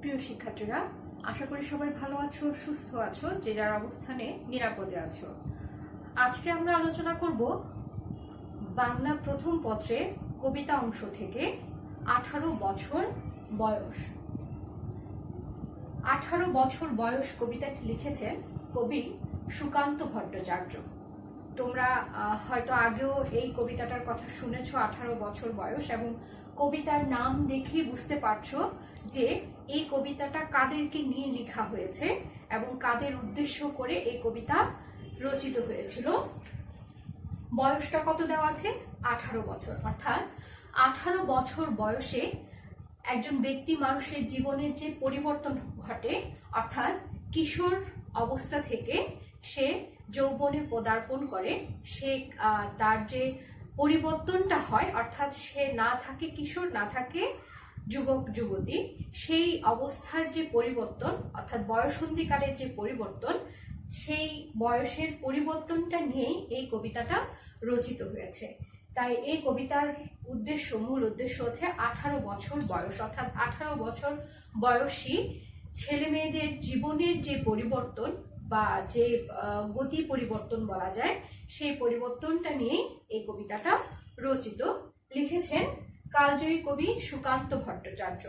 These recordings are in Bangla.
প্রিয় শিক্ষার্থীরা, আশা করি সবাই ভালো আছো, সুস্থ আছো, যে যার অবস্থানে নিরাপদে আছো। আজকে আমরা আলোচনা করব বাংলা প্রথম পত্রে কবিতা অংশ থেকে 18 বছর বয়স। 18 বছর বয়স কবিতাটি লিখেছেন কবি সুকান্ত ভট্টাচার্য। তোমরা হয়তো আগেও এই কবিতাটার কথা শুনেছো, 18 বছর বয়স, এবং কবিতার নাম দেখেই বুঝতে পারছো যে এই কবিতাটা কাদেরকে নিয়ে লেখা হয়েছে এবং কাদের উদ্দেশ্য করে এই কবিতা রচিত হয়েছিল। বয়সটা কত দেওয়া আছে? 18 বছর। অর্থাৎ 18 বছর বয়সে একজন ব্যক্তি মানুষের জীবনের যে পরিবর্তন ঘটে, অর্থাৎ কিশোর অবস্থা থেকে সে যৌবনে পদার্পণ করে, সে তার যে পরিবর্তনটা হয়, অর্থাৎ সে না থাকে কিশোর, না থাকে যুবক যুবতী, সেই অবস্থার যে পরিবর্তন, অর্থাৎ বয়সন্ধিকালের যে পরিবর্তন, সেই বয়সের পরিবর্তনটা নিয়েই এই কবিতাটা রচিত হয়েছে। তাই এই কবিতার মূল উদ্দেশ্য হচ্ছে 18 বছর বয়স, অর্থাৎ 18 বছর বয়সী ছেলে মেয়েদের জীবনের যে পরিবর্তন বা যে গতি পরিবর্তন বলা যায়, সেই পরিবর্তনটা নিয়েই এই কবিতাটা রচিত। লিখেছেন কালজয়ী কবি সুকান্ত ভট্টাচার্য।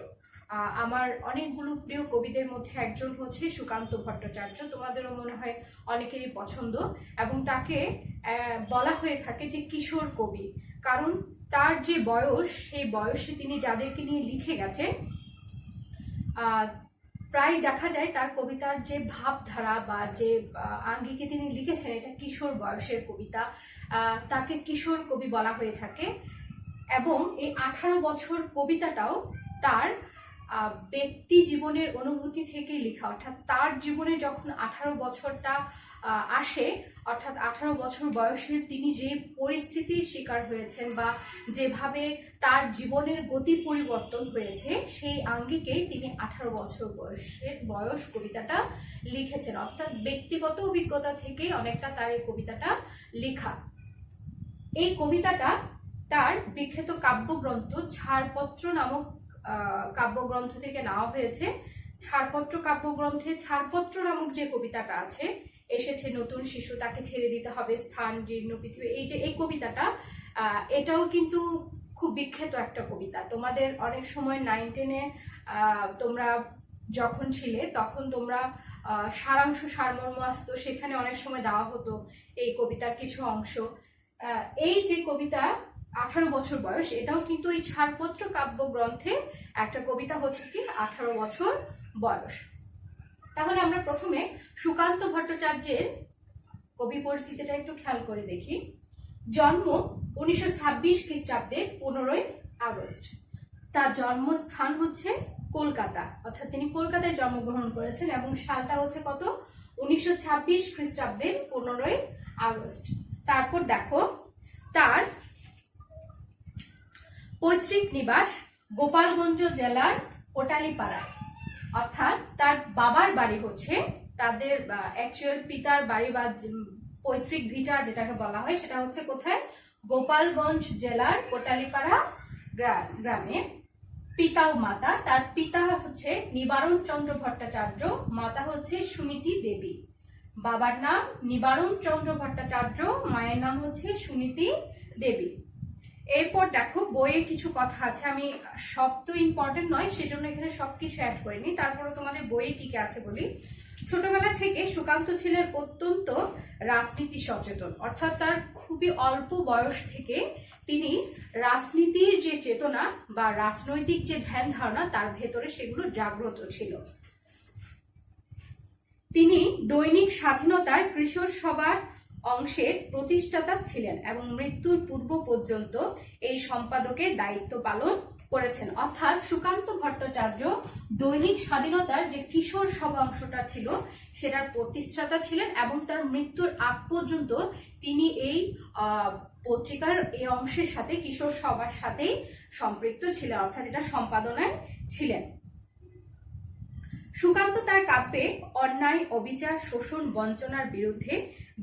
আমার অনেকগুলো প্রিয় কবিদের মধ্যে একজন হচ্ছে সুকান্ত ভট্টাচার্য। তোমাদেরও মনে হয় অনেকেরই পছন্দ, এবং তাকে বলা হয়ে থাকে যে কিশোর কবি, কারণ তার যে বয়স, সেই বয়সে তিনি যাদেরকে নিয়ে লিখে গেছেন, প্রায় দেখা যায় তার কবিতার যে ভাবধারা বা যে আঙ্গিকে তিনি লিখেছেন, এটা কিশোর বয়সের কবিতা, তাকে কিশোর কবি বলা হয়ে থাকে। এবং এই 18 বছর কবিতাটাও তার ব্যক্তি জীবনের অনুভূতি থেকে লেখা, অর্থাৎ তার জীবনে যখন 18 বছরটা আসে, অর্থাৎ 18 বছর বয়সে তিনি যে পরিস্থিতির শিকার হয়েছেন বা যেভাবে তার জীবনের গতি পরিবর্তন হয়েছে, সেই আঙ্গিকেই তিনি 18 বছর বয়স কবিতাটা লিখেছেন। অর্থাৎ ব্যক্তিগত অভিজ্ঞতা থেকেই অনেকটা তার এই কবিতাটা লেখা। এই কবিতাটা তার বিখ্যাত কাব্যগ্রন্থ ছাড়পত্র নামক কাব্যগ্রন্থ থেকে নেওয়া হয়েছে। ছাড়পত্র কাব্যগ্রন্থে ছাড়পত্র নামক যে কবিতাটা আছে, এসেছে নতুন শিশু, তাকে ছেড়ে দিতে হবে স্থান জীর্ণ পৃথিবী, এই কবিতাটা, এটাও কিন্তু খুব বিখ্যাত একটা কবিতা। তোমাদের অনেক সময় 9-10-এ তোমরা যখন ছিলে, তখন তোমরা সারাংশ সারমর্ম আসতো, সেখানে অনেক সময় দেওয়া হতো এই কবিতার কিছু অংশ। এই যে কবিতা 18 বছর বয়স, এটাও কিন্তু এই ছাড়পত্র কাব্যগ্রন্থে একটা কবিতা, হচ্ছে কি 18 বছর বয়স। তাহলে আমরা প্রথমে সুকান্ত ভট্টাচার্যের কবি পরিচিতিটা একটু খেয়াল করে দেখি। জন্ম 1926 খ্রিস্টাব্দে 15 আগস্ট। তার জন্মস্থান হচ্ছে কলকাতা, অর্থাৎ তিনি কলকাতায় জন্মগ্রহণ করেছেন, এবং সালটা হচ্ছে কত? 1926 খ্রিস্টাব্দের 15 আগস্ট। তারপর দেখো, তার পৈতৃক নিবাস গোপালগঞ্জ জেলার কোটালীপাড়ায়, অর্থাৎ তার বাবার বাড়ি হচ্ছে, তাদের অ্যাকচুয়াল পিতার বাড়ি বা পৈতৃক ভিটা যেটাকে বলা হয়, সেটা হচ্ছে কোথায়? গোপালগঞ্জ জেলার কোটালীপাড়া গ্রামে। পিতা ও মাতা, তার পিতা হচ্ছে নিবারণ চন্দ্র ভট্টাচার্য, মাতা হচ্ছে সুনীতি দেবী। বাবার নাম নিবারণ চন্দ্র ভট্টাচার্য, মায়ের নাম হচ্ছে সুনীতি দেবী। এরপর দেখো, বইয়ে কিছু কথা আছে, আমি সব তো ইম্পর্টেন্ট নয়, সেজন্য এখানে সবকিছু অ্যাড করিনি, তারপরে তোমাদের বইয়ে কি কি আছে বলি। ছোটবেলা থেকে সুকান্ত ছিলেন অত্যন্ত রাজনীতি সচেতন, অর্থাৎ তার খুবই অল্প বয়স থেকে তিনি রাজনীতির যে চেতনা বা রাজনৈতিক যে ধ্যান ধারণা তার ভেতরে, সেগুলো জাগ্রত ছিল। তিনি দৈনিক স্বাধীনতার কৃষক সভার অংশের প্রতিষ্ঠাতা ছিলেন এবং মৃত্যুর পূর্ব পর্যন্ত এই সম্পাদকের দায়িত্ব পালন করেছেন। অর্থাৎ সুকান্ত ভট্টাচার্য দৈনিক স্বাধীনতার যে কিশোর সভা অংশটা ছিল, সেটার প্রতিষ্ঠাতা ছিলেন, এবং তার মৃত্যুর আগ পর্যন্ত তিনি এই পত্রিকার এই অংশের সাথে, কিশোর সভার সাথেই সম্পৃক্ত ছিলেন, অর্থাৎ এটা সম্পাদনায় ছিলেন। সুকান্ত তার কাব্যে অন্যায়, অবিচার, শোষণ, বঞ্চনার বিরুদ্ধে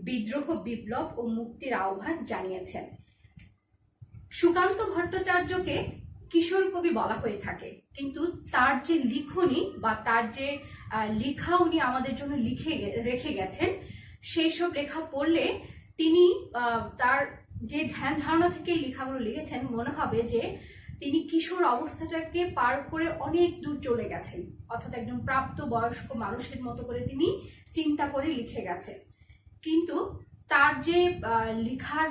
বিদ্রোহ, বিপ্লব ও মুক্তির আহ্বান জানিয়েছেন। সুকান্ত ভট্টাচার্যকে কিশোর কবি বলা হয়ে থাকে, কিন্তু তার যে লিখনি বা তার যে লেখা উনি আমাদের জন্য রেখে গেছেন, সেই সব লেখা পড়লে তিনি তার যে ধ্যান ধারণা থেকে লেখাগুলো লিখেছেন, মনে হবে যে তিনি কিশোর অবস্থাটাকে পার করে অনেক দূর চলে গেছেন, অর্থাৎ একজন প্রাপ্ত বয়স্ক মানুষের মতো করে তিনি চিন্তা করে লিখে গেছেন। কিন্তু তার যে লেখার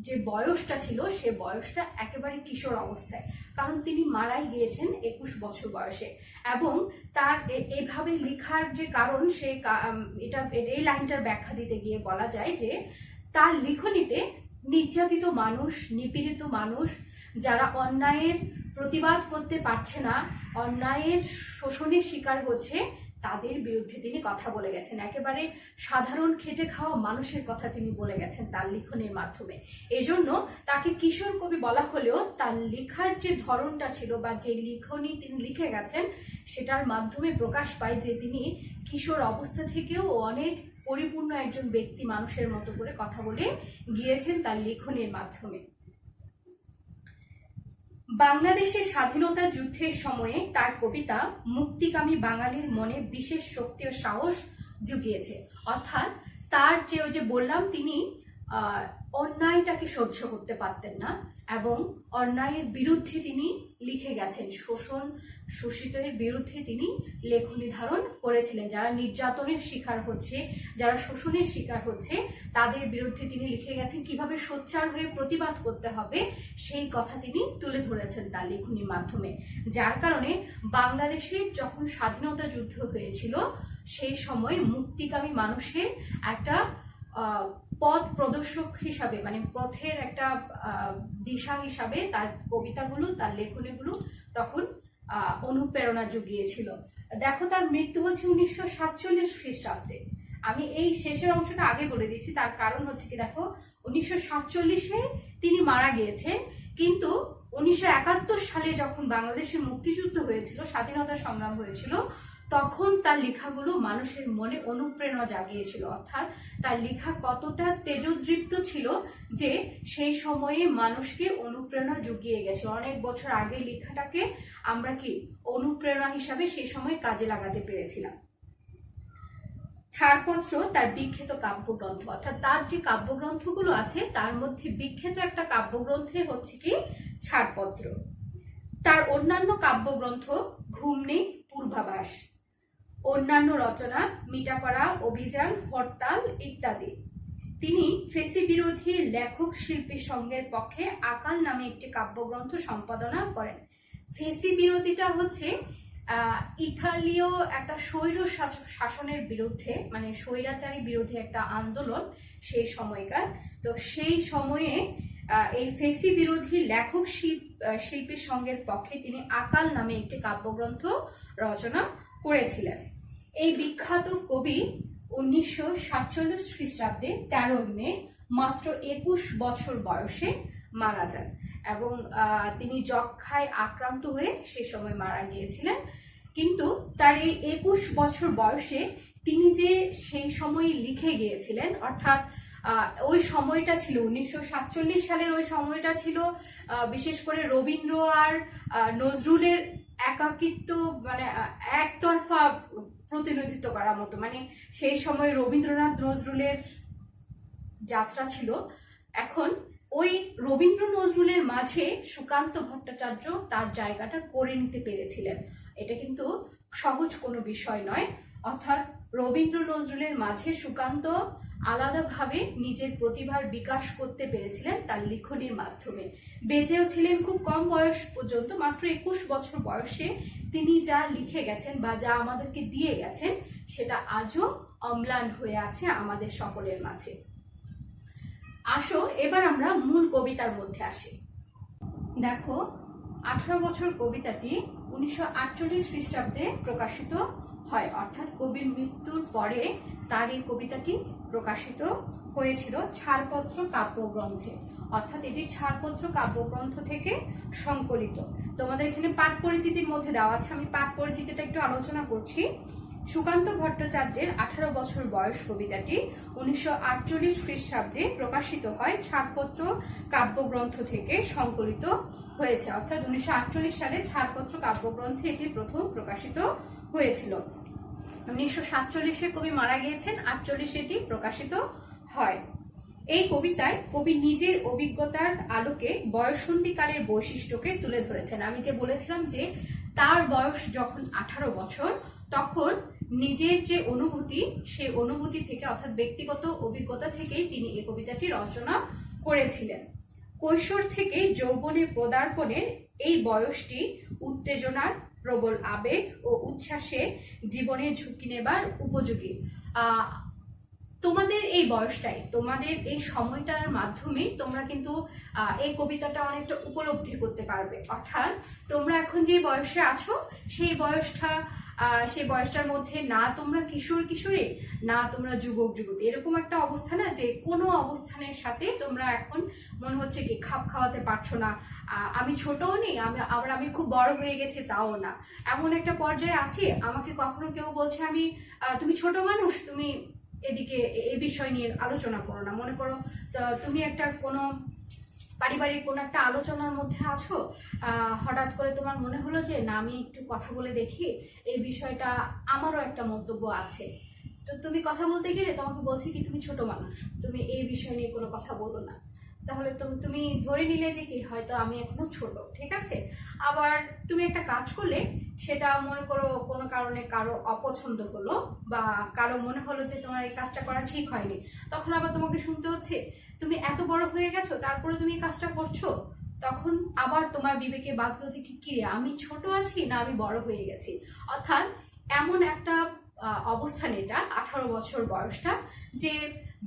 যে বয়সটা ছিল, সে বয়সটা একেবারে কিশোর অবস্থায়, কারণ তিনি মারাই গিয়েছেন 21 বছর বয়সে। এবং তার এভাবে লেখার যে কারণ, সে এই লাইনটার ব্যাখ্যা দিতে গিয়ে বলা যায় যে তার লিখনিতে নির্যাতিত মানুষ, নিপীড়িত মানুষ, যারা অন্যায়ের প্রতিবাদ করতে পারছে না, অন্যায়ের শোষণের শিকার হচ্ছে, তাদের বিরুদ্ধে তিনি কথা বলে গেছেন। একেবারে সাধারণ খেটে খাওয়া মানুষের কথা তিনি বলে গেছেন তার লিখনের মাধ্যমে। এজন্য তাকে কিশোর কবি বলা হলেও তার লেখার যে ধরনটা ছিল বা যে লিখনি তিনি লিখে গেছেন, সেটার মাধ্যমে প্রকাশ পায় যে তিনি কিশোর অবস্থা থেকেও অনেক পরিপূর্ণ একজন ব্যক্তি, মানুষের মতো করে কথা বলে গিয়েছেন তার লিখনের মাধ্যমে। বাংলাদেশের স্বাধীনতা যুদ্ধের সময়ে তার কবিতা মুক্তিকামী বাঙালির মনে বিশেষ শক্তি ও সাহস জুগিয়েছে। অর্থাৎ তার যে ওই যে বললাম, তিনি অন্যায়টাকে সহ্য করতে পারতেন না এবং অন্যায়ের বিরুদ্ধে তিনি লিখে গেছেন, শোষিতের বিরুদ্ধে তিনি লেখনী ধারণ করেছিলেন। যারা নির্যাতনের শিকার হচ্ছে, যারা শোষণের শিকার হচ্ছে, তাদের বিরুদ্ধে তিনি লিখে গেছেন। কিভাবে সোচ্চার হয়ে প্রতিবাদ করতে হবে, সেই কথা তিনি তুলে ধরেছেন তার লেখনীর মাধ্যমে। যার কারণে বাংলাদেশে যখন স্বাধীনতা যুদ্ধ হয়েছিল, সেই সময় মুক্তিকামী মানুষের একটা পথ প্রদর্শক হিসাবে, মানে পথের একটা দিশা হিসাবে তার কবিতাগুলো, তার লেখনীগুলো তখন অনুপ্রেরণা জুগিয়েছিল। দেখো, তার মৃত্যু হচ্ছে 1947 খ্রিস্টাব্দে। আমি এই শেষের অংশটা আগে বলে দিচ্ছি, তার কারণ হচ্ছে কি, দেখো 1947-এ তিনি মারা গিয়েছেন, কিন্তু 1971 সালে যখন বাংলাদেশের মুক্তিযুদ্ধ হয়েছিল, স্বাধীনতা সংগ্রাম হয়েছিল, তখন তার লেখাগুলো মানুষের মনে অনুপ্রেরণা জাগিয়েছিল। অর্থাৎ তার লেখা কতটা তেজোদীপ্ত ছিল যে সেই সময়ে মানুষকে অনুপ্রেরণা জুগিয়ে গেছে। অনেক বছর আগে লেখাটাকে আমরা কি অনুপ্রেরণা হিসাবে সেই সময় কাজে লাগাতে পেরেছিলাম। ছাড়পত্র তার বিখ্যাত কাব্যগ্রন্থ, অর্থাৎ তার যে কাব্যগ্রন্থগুলো আছে তার মধ্যে বিখ্যাত একটা কাব্যগ্রন্থে হচ্ছে কি ছাড়পত্র। তার অন্যান্য কাব্যগ্রন্থ ঘুম নেই, পূর্বাভাস, অন্যান্য রচনা মিটাপাড়া, অভিযান, হরতাল ইত্যাদি। তিনি ফেসি বিরোধী লেখক শিল্পী সংঘের পক্ষে আকাল নামে একটি কাব্যগ্রন্থ সম্পাদনা করেন। ফেসি বিরোধীটা হচ্ছে ইতালীয় একটা স্বৈর শাসনের বিরুদ্ধে, মানে স্বৈরাচারী বিরোধী একটা আন্দোলন সেই সময়কার। তো সেই সময়ে এই ফেসি বিরোধী লেখক শিল্পী সংঘের পক্ষে তিনি আকাল নামে একটি কাব্যগ্রন্থ রচনা করেছিলেন। এই বিখ্যাত কবি 1947 খ্রিস্টাব্দে 13 মে মাত্র 21 বছর বয়সে মারা যান এবং তিনি যক্ষ্মায় আক্রান্ত হয়ে সে সময় মারা গিয়েছিলেন। কিন্তু তার এই 21 বছর বয়সে তিনি যে সেই সময় লিখে গিয়েছিলেন, অর্থাৎ ওই সময়টা ছিল 1947 সালের ওই সময়টা ছিল বিশেষ করে রবীন্দ্র আর নজরুলের একাকিত্ব, মানে একতরফা প্রতিনিধিত্ব করার মতো। মানে সেই সময় রবীন্দ্রনাথ নজরুলের যাত্রা ছিল। এখন ওই রবীন্দ্র নজরুলের মাঝে সুকান্ত ভট্টাচার্য তার জায়গাটা করে নিতে পেরেছিলেন। এটা কিন্তু সহজ কোনো বিষয় নয়। অর্থাৎ রবীন্দ্র নজরুলের মাঝে সুকান্ত আলাদাভাবে নিজের প্রতিভার বিকাশ করতে পেরেছিলেন তার লিখনির মাধ্যমে। বেঁচেও ছিলেন খুব কম বয়স পর্যন্ত, মাত্র 21 বছর বয়সে তিনি যা লিখে গেছেন বা যা আমাদেরকে দিয়ে গেছেন, সেটা আজও অম্লান হয়ে আছে আমাদের সকলের মাঝে। আসো এবার আমরা মূল কবিতার মধ্যে আসি। দেখো, 18 বছর কবিতাটি 1948 খ্রিস্টাব্দে প্রকাশিত হয়, অর্থাৎ কবির মৃত্যুর পরে তার এই কবিতাটি প্রকাশিত হয়েছিল ছাড়পত্র কাব্যগ্রন্থে। অর্থাৎ এটি ছাড়পত্র কাব্যগ্রন্থ থেকে সংকলিত। তোমাদের এখানে পাঠ পরিচিতির মধ্যে দেওয়া আছে, আমি পাঠ পরিচিতিটা একটু আলোচনা করছি। সুকান্ত ভট্টাচার্যের 18 বছর বয়স কবিতাটি 1948 খ্রিস্টাব্দে প্রকাশিত হয়, ছাড়পত্র কাব্যগ্রন্থ থেকে সংকলিত হয়েছে, অর্থাৎ 1948 সালে ছাড়পত্র কাব্যগ্রন্থে এটি প্রথম প্রকাশিত হয়েছিল। 1947 কবি মারা গিয়েছেন, 48 এটি প্রকাশিত হয়। এই কবিতায় কবি নিজের অভিজ্ঞতার আলোকে বয়ঃসন্ধিকালের বৈশিষ্ট্যকে তুলে ধরেছেন। আমি যে বলেছিলাম যে তার বয়স যখন 18 বছর, তখন নিজের যে অনুভূতি, সেই অনুভূতি থেকে অর্থাৎ ব্যক্তিগত অভিজ্ঞতা থেকেই তিনি এই কবিতাটি রচনা করেছিলেন। কৈশোর থেকে যৌবনে পদার্পণের এই বয়সটি উত্তেজনার, প্রবল আবেগ ও উচ্ছ্বাসে জীবনের ঝুঁকি নেবার উপযোগী। তোমাদের এই বয়সটাই, তোমাদের এই সময়টার মাধ্যমে তোমরা কিন্তু এই কবিতাটা অনেকটা উপলব্ধি করতে পারবে। অর্থাৎ তোমরা এখন যে বয়সে আছো সেই বয়সটার মধ্যে না তোমরা কিশোর কিশোরী, না তোমরা যুবক যুবতী, এরকম একটা অবস্থা না যে কোনো অবস্থানের সাথে তোমরা এখন মনে হচ্ছে কি খাপ খাওয়াতে পারছো না। আমি ছোটও নেই, আমি খুব বড় হয়ে গেছি তাও না, এমন একটা পর্যায়ে আছি। আমাকে কখনো কেউ বলছে তুমি ছোট মানুষ, তুমি এদিকে এই বিষয় নিয়ে আলোচনা করো না। মনে করো তুমি একটা কোনো পারিবারিক কোনো একটা আলোচনার মধ্যে আছো, হঠাৎ করে তোমার মনে হলো যে না আমি একটু কথা বলে দেখি, এই বিষয়টা আমারও একটা মন্তব্য আছে। তো তুমি কথা বলতে গেলে তোমাকে বলছি কি তুমি ছোট মানুষ, তুমি এই বিষয় নিয়ে কোনো কথা বলো না। তাহলে তুমি ধরে নিলে যে কি হয়তো আমি এখনো ছোট, ঠিক আছে। আবার তুমি একটা কাজ করলে, সেটা মনে করো কোনো কারণে কারো অপছন্দ হলো বা কারো মনে হলো যে তোমার এই কাজটা করা ঠিক হয়নি, তখন আবার তোমাকে শুনতে হচ্ছে তুমি এত বড় হয়ে গেছো তারপরে তুমি এই কাজটা করছো। তখন আবার তোমার বিবেকে বাঁধলো যে কি রে, আমি ছোট আছি না আমি বড় হয়ে গেছি। অর্থাৎ এমন একটা অবস্থান এটা 18 বছর বয়সটা, যে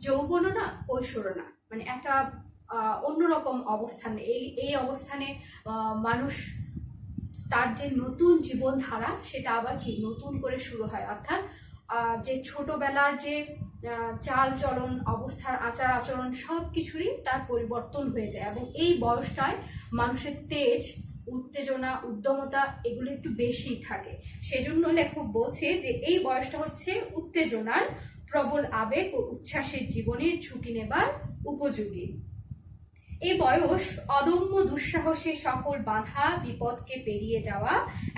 যৌবনও না কৈশোরও না, মানে একটা অন্যরকম অবস্থান। এই অবস্থানে মানুষ তার যে নতুন জীবনধারা সেটা আবার কি নতুন করে শুরু হয়। অর্থাৎ যে ছোটবেলার যে চাল চলন, অবস্থার আচার আচরণ সব কিছুরই তার পরিবর্তন হয়ে যায়, এবং এই বয়সটায় মানুষের তেজ, উত্তেজনা, উদ্যমতা এগুলো একটু বেশি থাকে। সেজন্য লেখক বলছে যে এই বয়সটা হচ্ছে উত্তেজনার, প্রবল আবেগ ও উচ্ছ্বাসের জীবনের ঝুঁকি নেবার উপযোগী। এই বয়স অদম্য দুঃসাহসে সকল বাধা বিপদকে পেরিয়ে যাওয়া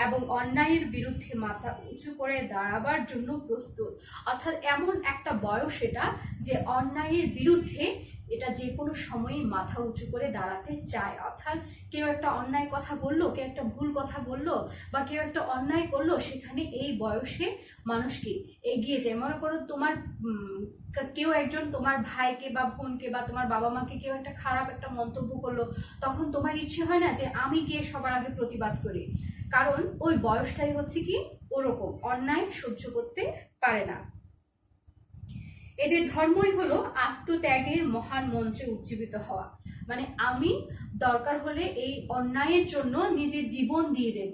এবং অন্যায়ের বিরুদ্ধে মাথা উঁচু করে দাঁড়াবার জন্য প্রস্তুত। অর্থাৎ এমন একটা বয়স এটা যে অন্যায়ের বিরুদ্ধে এটা যে কোনো সময়ই মাথা উঁচু করে দাঁড়াতে চায়। অর্থাৎ কেউ একটা অন্যায় কথা বললো, কেউ একটা ভুল কথা বললো, বা কেউ একটা অন্যায় করলো, সেখানে এই বয়সে মানুষকে এগিয়ে যায়। মনে করো তোমার কেউ একজন তোমার ভাইকে বা বোনকে বা তোমার বাবা মাকে কেউ একটা খারাপ একটা মন্তব্য করলো, তখন তোমার ইচ্ছে হয় না যে আমি গিয়ে সবার আগে প্রতিবাদ করি, কারণ ওই বয়সটাই হচ্ছে কি ওরকম, অন্যায় সহ্য করতে পারে না। এদের ধর্মই হলো আত্মত্যাগের মহান মঞ্চে উজ্জীবিত হওয়া। মানে আমি দরকার হলে এই অন্যায়ের জন্য নিজের জীবন দিয়ে দেব,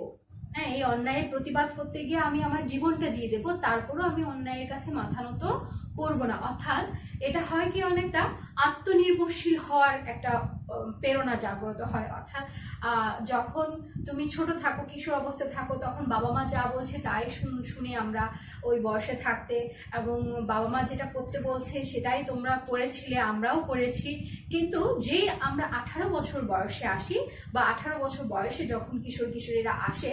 হ্যাঁ, এই অন্যায়ের প্রতিবাদ করতে গিয়ে আমি আমার জীবনটা দিয়ে দেব, তারপরও আমি অন্যায়ের কাছে মাথা নত করবো না। অর্থাৎ এটা হয় কি অনেকটা আত্মনির্ভরশীল হওয়ার একটা প্রেরণা জাগ্রত হয়। অর্থাৎ যখন তুমি ছোট থাকো, কিশোর অবস্থায় থাকো, তখন বাবা মা যা বলছে তাই শুনে আমরা ওই বয়সে থাকতে, এবং বাবা মা যেটা করতে বলছে সেটাই তোমরা করেছিলে, আমরাও করেছি। কিন্তু যেই আমরা 18 বছর বয়সে আসি বা 18 বছর বয়সে যখন কিশোর কিশোরীরা আসে,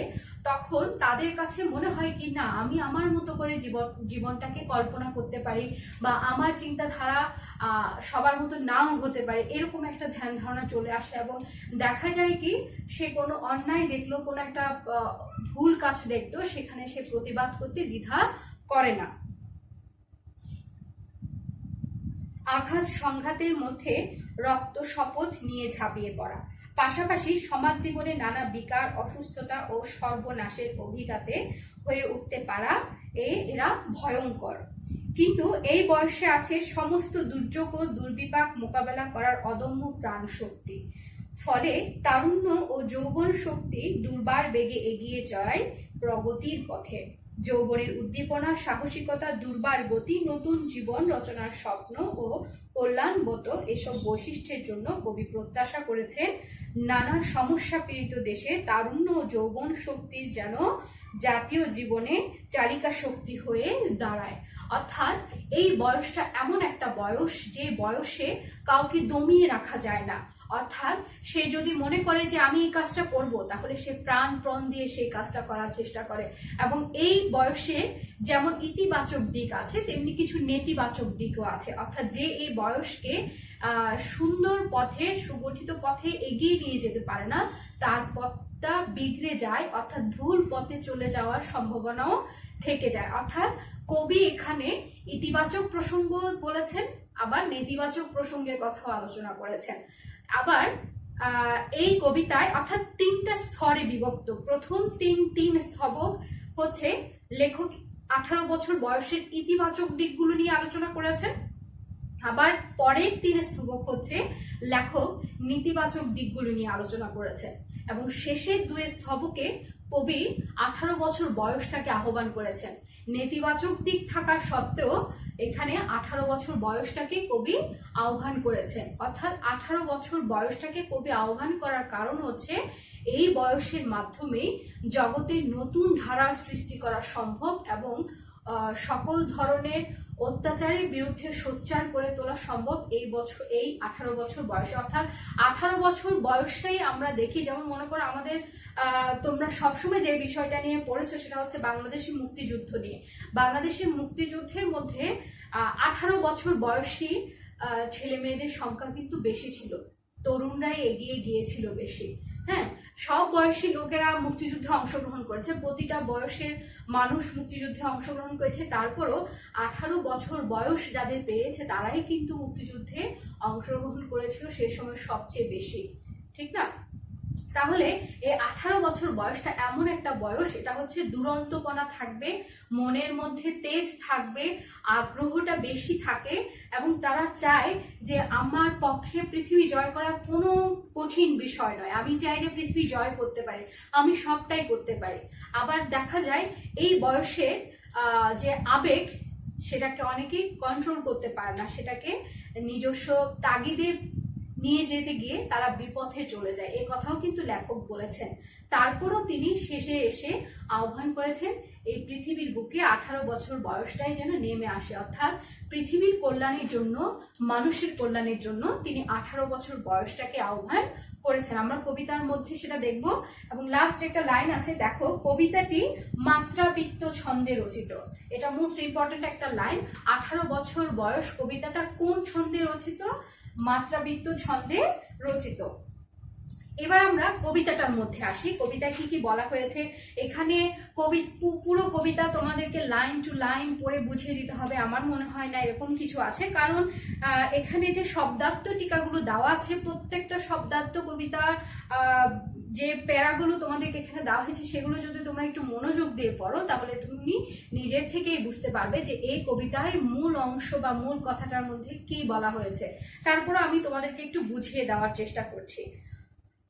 তখন তাদের কাছে মনে হয় কি না আমি আমার মতো করে জীবনটাকে কল্পনা করতে পারি, বা আমার চিন্তাধারা সবার মতো নাও হতে পারে, এরকম একটা ধ্যান ধারণা চলে আসে। এবং দেখা যায় কি সে কোনো অন্যায় দেখলো, কোনো একটা ভুল কাজ দেখলো, সেখানে সে প্রতিবাদ করতে দ্বিধা করে না। আঘাত সংঘাতের মধ্যে রক্ত শপথ নিয়ে ঝাঁপিয়ে পড়া, পাশাপাশি সমাজ জীবনে নানা বিকার, অসুস্থতা ও সর্বনাশের অভিঘাতে হয়ে উঠতে পারা এরা ভয়ঙ্কর। কিন্তু এই বয়সে আছে সমস্ত দুর্যোগ ও দুর্বিপাক মোকাবেলা করার অদম্য প্রাণ শক্তি। ফলে তারুণ্য ও যৌবন শক্তি দুর্বার বেগে এগিয়ে যায় প্রগতির পথে। যৌবনের উদ্দীপনা, সাহসিকতা, দুর্বার গতি, নতুন জীবন রচনার স্বপ্ন ও কল্যাণবত এসব বৈশিষ্ট্যের জন্য কবি প্রত্যাশা করেছেন নানা সমস্যা পীড়িত দেশে তারুণ্য ও যৌবন শক্তির যেন জাতীয় জীবনে চালিকা শক্তি হয়ে দাঁড়ায়। অর্থাৎ এই বয়সটা এমন একটা বয়স যে বয়সে কাউকে দমিয়ে রাখা যায় না। অর্থাৎ সে যদি মনে করে যে আমি এই কাজটা করব, তাহলে সে প্রাণ দিয়ে সেই কাজটা করার চেষ্টা করে। এবং এই বয়সে যেমন ইতিবাচক দিক আছে, তেমনি কিছু নেতিবাচক দিকও আছে। অর্থাৎ যে এই বয়সকে সুন্দর পথে, সুগঠিত পথে এগিয়ে নিয়ে যেতে পারে না, তার পথটা বিগড়ে যায়, অর্থাৎ ভুল পথে চলে যাওয়ার সম্ভাবনাও থেকে যায়। অর্থাৎ কবি এখানে ইতিবাচক প্রসঙ্গ বলেছেন, আবার নেতিবাচক প্রসঙ্গের কথাও আলোচনা করেছেন। আবার এই কবিতায় অর্থাৎ 3টা স্তরে বিভক্ত। প্রথম তিন স্তবক হচ্ছে লেখক 18 বছর বয়সের ইতিবাচক দিকগুলো নিয়ে আলোচনা করেছেন, আবার পরের 3 স্তবক হচ্ছে লেখক নেতিবাচক দিকগুলো নিয়ে আলোচনা করেছেন, এবং শেষের 2 স্তবকে কবি 18 বছর বয়সটাকে আহ্বান করেছেন। নেতিবাচক দিক থাকা সত্ত্বেও এখানে 18 বছর বয়সটাকে কবি আহ্বান করেছেন। অর্থাৎ 18 বছর বয়সটাকে কবি আহ্বান করার কারণ হচ্ছে এই বয়সের মাধ্যমেই জগতের নতুন ধারার সৃষ্টি করা সম্ভব এবং সকল ধরনের অত্যাচারের বিরুদ্ধে সোচ্চার করে তোলা সম্ভব এই 18 বছর বয়সে। অর্থাৎ 18 বছর বয়সেই আমরা দেখি, যেমন মনে করো আমাদের তোমরা সবসময় যে বিষয়টা নিয়ে পড়েছো সেটা হচ্ছে বাংলাদেশের মুক্তিযুদ্ধ নিয়ে। বাংলাদেশের মুক্তিযুদ্ধের মধ্যে 18 বছর বয়সী ছেলে মেয়েদের সংখ্যা কিন্তু বেশি ছিল, তরুণরাই এগিয়ে গিয়েছিল বেশি। হ্যাঁ, সব বয়সী লোকেরা মুক্তিযুদ্ধে অংশগ্রহণ করেছে, প্রতিটা বয়সের মানুষ মুক্তিযুদ্ধে অংশগ্রহণ করেছে, তারপরও 18 বছর বয়স যাদের পেয়েছে তারাই কিন্তু মুক্তিযুদ্ধে অংশগ্রহণ করেছিল সেই সময় সবচেয়ে বেশি, ঠিক না? তাহলে এই 18 বছর বয়সটা এমন একটা বয়স, এটা হচ্ছে দুরন্তপনা থাকবে, মনের মধ্যে তেজ থাকবে, আগ্রহটা বেশি থাকে, এবং তারা চায় যে আমার পক্ষে পৃথিবী জয় করা কোনো কঠিন বিষয় নয়, আমি চাই যে পৃথিবী জয় করতে পারি, আমি সবটাই করতে পারি। আবার দেখা যায় এই বয়সে যে আবেগ, সেটাকে অনেকেই কন্ট্রোল করতে পারে না, সেটাকে নিজস্ব তাগিদের নিয়ে যেতে গিয়ে তারা বিপথে চলে যায়, এই কথাও কিন্তু লেখক বলেছেন। তারপরও তিনি শেষে এসে আহ্বান করেছেন এই পৃথিবীর বুকে 18 বছর বয়সটাই যেন নেমে আসে, অর্থাৎ পৃথিবীর কল্যাণের জন্য, মানুষের কল্যাণের জন্য তিনি 18 বছর বয়সটাকে আহ্বান করেছেন। আমরা কবিতার মধ্যে সেটা দেখব। এবং লাস্ট একটা লাইন আছে, দেখো, কবিতাটি মাত্রাবৃত্ত ছন্দে রচিত। এটা মোস্ট ইম্পর্টেন্ট একটা লাইন। 18 বছর বয়স, কবিতাটা কোন ছন্দে রচিত? মাত্রাবৃত্ত ছন্দে রচিত। এবার আমরা কবিতাটার মধ্যে আসি, কবিতায় কি কি বলা হয়েছে। এখানে পুরো কবিতা তোমাদেরকে লাইন টু লাইন পড়ে বুঝিয়ে দিতে হবে আমার মনে হয় না এরকম কিছু আছে, কারণ এখানে যে শব্দার্থ টিকাগুলো দেওয়া আছে, প্রত্যেকটা শব্দার্থ কবিতার যে প্যারাগুলো তোমাদেরকে এখানে দেওয়া হয়েছে সেগুলো যদি তোমরা একটু মনোযোগ দিয়ে পড়ো, তাহলে তুমি নিজের থেকেই বুঝতে পারবে যে এই কবিতার মূল অংশ বা মূল কথাটার মধ্যে কি বলা হয়েছে। তারপর আমি তোমাদেরকে একটু বুঝিয়ে দেওয়ার চেষ্টা করছি।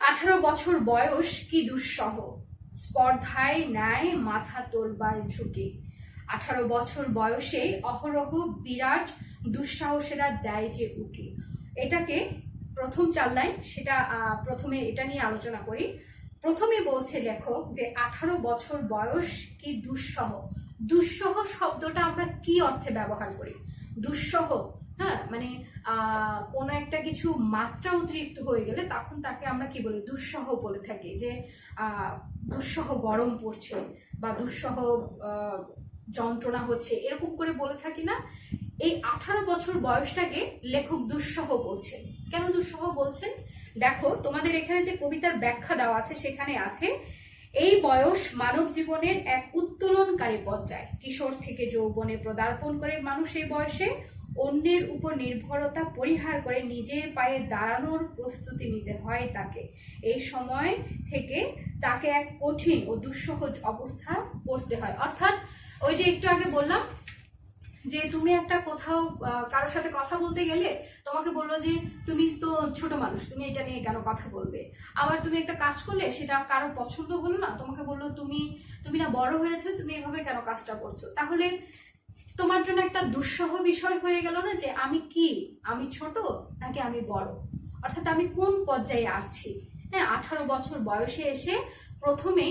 18 বছর বয়স কি দুঃসহ, স্পর্ধায় ন্যায় মাথা তোলবার ঝুঁকি। 18 বছর বয়সে অহরহ বিরাট দুঃসাহসেরা দেয় যে উকি। এটাকে প্রথম 4 লাইন, সেটা প্রথমে এটা নিয়ে আলোচনা করি। প্রথমে বলছে লেখক যে 18 বছর বয়স কি দুঃসহ। দুঃসহ শব্দটা আমরা কি অর্থে ব্যবহার করি? দুঃসহ, হ্যাঁ, মানে কোনো একটা কিছু মাত্রা অতিরিক্ত হয়ে গেলে তখন তাকে আমরা কি বলি? দুঃসহ বলে থাকি, যে দুঃসহ গরম পড়ছে বা দুঃসহ যন্ত্রণা হচ্ছে, এরকম করে বলে থাকি না? এই 18 বছর বয়সটাকে লেখক দুঃসহ বলছেন। কেন দুঃসহ বলছেন? দেখো, তোমাদের এখানে যে কবিতার ব্যাখ্যা দেওয়া আছে সেখানে আছে, এই বয়স মানব জীবনের এক উত্তোলনকারী পর্যায়। কিশোর থেকে যৌবনে পদার্পণ করে মানুষ এই বয়সে অন্যের উপর নির্ভরতা পরিহার করে নিজের পায়ে দাঁড়ানোর প্রস্তুতি নিতে হয় তাকে। এই সময় থেকে তাকে এক কঠিন ও দুঃসহ অবস্থা পড়তে হয়। অর্থাৎ ওই যে একটু আগে বললাম যে তুমি একটা কোথাও কারোর সাথে কথা বলতে গেলে তোমাকে বললো যে তুমি তো ছোট মানুষ, তুমি এটা নিয়ে কেন কথা বলবে। আবার তুমি একটা কাজ করলে সেটা কারো পছন্দ হলো না, তোমাকে বললো তুমি না বড় হয়েছে, তুমি এভাবে কেন কাজটা করছো। তাহলে তোমার জন্য একটা দুঃসহ বিষয় হয়ে গেল না, যে আমি কি, আমি ছোট নাকি আমি বড়, অর্থাৎ আমি কোন পর্যায়ে আছি। হ্যাঁ, 18 বছর বয়সে এসে প্রথমে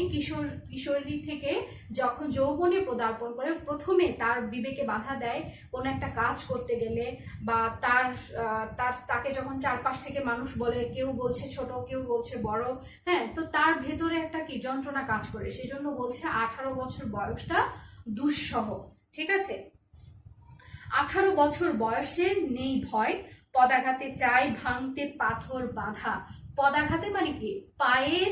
কিশোরী থেকে যখন যৌবনে পদার্পণ করে, প্রথমে তার বিবেকে বাধা দেয় কোন একটা কাজ করতে গেলে, বা তাকে যখন চারপাশ থেকে মানুষ বলে, কেউ বলছে ছোট, কেউ বলছে বড়, হ্যাঁ, তো তার ভেতরে একটা কি যন্ত্রণা কাজ করে। সেজন্য বলছে 18 বছর বয়সটা দুঃসহ। ঠিক আছে, 18 বছর বয়সে নেই ভয়, পদাঘাতে চাই ভাঙতে পাথর বাঁধা। পদাঘাতে মানে কি, পায়ের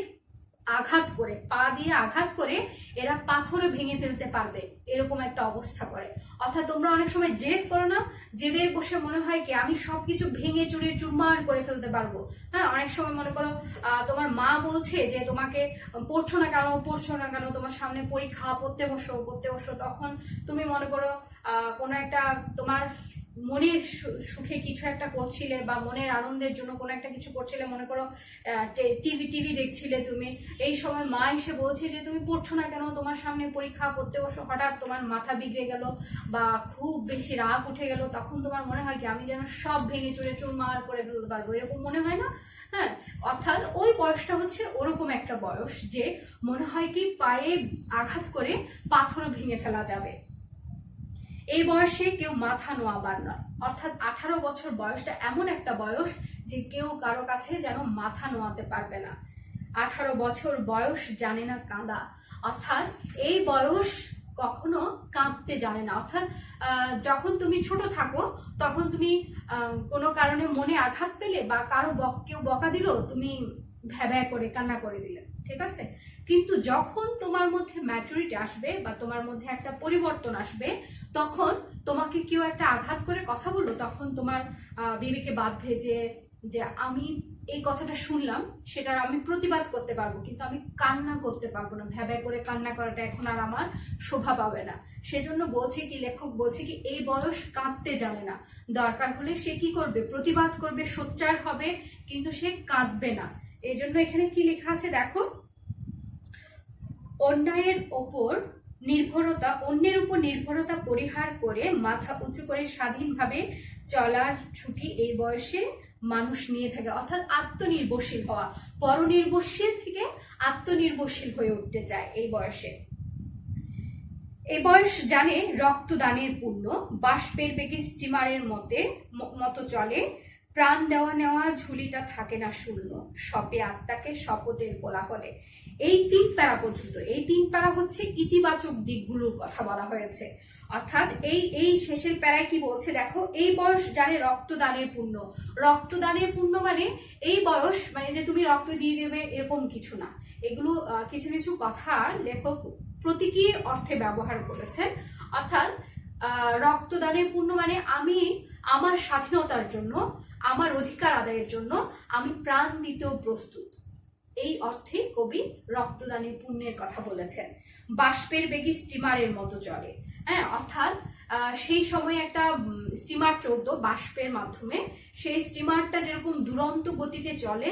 আঘাত করে, পা দিয়ে আঘাত করে এরা পাথরে ভেঙে ফেলতে পারবে, এরকম একটা অবস্থা করে। অর্থাৎ তোমরা অনেক সময় জেদ করো না, জেদের বসে মনে হয় কি আমি সবকিছু ভেঙে চুরে চুরমার করে ফেলতে পারবো। হ্যাঁ, অনেক সময় মনে করো তোমার মা বলছে যে তোমাকে পড়ছো না কেন, তোমার সামনে পরীক্ষা, পড়তে বসো। তখন তুমি মনে করো কোনো একটা তোমার মনের সুখে কিছু একটা করছিলে, বা মনের আনন্দের জন্য কোনো একটা কিছু করছিলে, মনে করো টিভি দেখছিলে তুমি, এই সময় মা এসে বলছে যে তুমি পড়ছো না কেন, তোমার সামনে পরীক্ষা, পড়তে বসো। হঠাৎ তোমার মাথা বিগড়ে গেল বা খুব বেশি রাগ উঠে গেল, তখন তোমার মনে হয় কি আমি যেন সব ভেঙে চুরে চুরমার করে ফেলতে পারবো, এরকম মনে হয় না? হ্যাঁ, অর্থাৎ ওই বয়সটা হচ্ছে ওরকম একটা বয়স যে মনে হয় কি পায়ে আঘাত করে পাথর ভেঙে ফেলা যাবে। এই বয়সে কেউ মাথা নোয়াবার নয়। অর্থাৎ 18 বছর বয়সটা এমন একটা বয়স যে কেউ কারো কাছে যেন মাথা নোয়াতে পারবে না। 18 বছর বয়স জানে না কাঁদা। অর্থাৎ এই বয়স কখনো কাঁদতে জানে না। অর্থাৎ যখন তুমি ছোট থাকো তখন তুমি কোনো কারণে মনে আঘাত পেলে, বা কেউ বকা দিল, তুমি ভ্যা করে কান্না করে দিলে, ঠিক আছে। কিন্তু যখন তোমার মধ্যে ম্যাচুরিটি আসবে, বা তোমার মধ্যে একটা পরিবর্তন আসবে, তখন তোমাকে কেউ একটা আঘাত করে কথা বললো, তখন তোমার বিবেকে বাঁধবে যে আমি এই কথাটা শুনলাম, সেটার আমি প্রতিবাদ করতে পারবো, কিন্তু আমি কান্না করতে পারবো না। ভ্যা করে কান্না করাটা এখন আর আমার শোভা পাবে না। সেজন্য বলছে কি, লেখক বলছে কি, এই বয়স কাঁদতে জানে না। দরকার হলে সে কি করবে, প্রতিবাদ করবে, সোচ্চার হবে, কিন্তু সে কাঁদবে না। এই জন্য এখানে কি লেখা আছে দেখো, অন্যের উপর নির্ভরতা পরিহার করে মাথা উঁচু করে স্বাধীনভাবে চলার ছুটি এই বয়সে মানুষ নিয়ে থাকে। অর্থাৎ আত্মনির্ভরশীল হওয়া, পরনির্ভরশীল থেকে আত্মনির্ভরশীল হয়ে উঠতে চায় এই বয়সে। এই বয়স জানে রক্তদানের পুণ্য, বাষ্পের বেগে স্টিমারের মতো চলে, প্রাণ দেওয়া নেওয়া ঝুলিটা থাকে না শূন্য, শপে আত্মাকে শপথের কোলাহলে। এই 3 প্যারা পর্যন্ত, এই 3 প্যারা হচ্ছে ইতিবাচক দিকগুলোর কথা বলা হয়েছে। অর্থাৎ এই শেষের প্যারায় কি বলছে দেখো, এই বয়স জানে রক্তদানের পুণ্য। রক্তদানের পুণ্য মানে এই বয়স মানে যে তুমি রক্ত দিয়ে দেবে এরকম কিছু না। এগুলো কিছু কিছু কথা লেখক প্রতীকী অর্থে ব্যবহার করেছেন। অর্থাৎ রক্তদানের পুণ্য মানে আমি আমার স্বাধীনতার জন্য, আমার অধিকার আদায়ের জন্য আমি প্রাণ দিতেও প্রস্তুত। এই অর্থে কবি রক্তদানের পুণ্যের কথা বলেছেন। বাষ্পের বেগে স্টিমারের মতো চলে। হ্যাঁ, অর্থাৎ সেই সময় একটা স্টিমার চলতো বাষ্পের মাধ্যমে। সেই স্টিমারটা যেরকম দুরন্ত গতিতে চলে,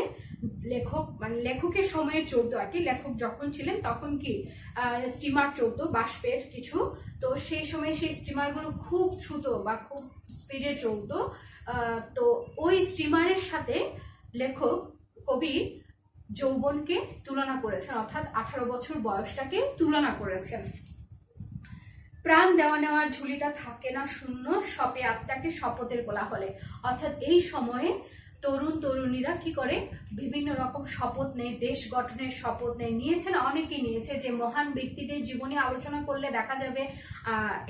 লেখকের সময়ে চলতো আর কি। লেখক যখন ছিলেন তখন কি স্টিমার চলতো বাষ্পের কিছু, তো সেই সময় সেই স্টিমারগুলো খুব দ্রুত বা খুব স্পিডে চলতো। তো ওই স্টিমারের সাথে কবি যৌবনকে তুলনা করেছেন, অর্থাৎ 18 বছর বয়সটাকে তুলনা করেছেন। প্রাণ দেওয়া নেওয়ার ঝুলিটা থাকে না শূন্য, শপে আত্মাকে শপথের কোলাহলে। অর্থাৎ এই সময়ে তরুণীরা কি করে, বিভিন্ন রকম শপথ নেয়, দেশ গঠনের শপথ নেয়। নিয়েছে না, অনেকেই নিয়েছে। যে মহান ব্যক্তিদের জীবনে আলোচনা করলে দেখা যাবে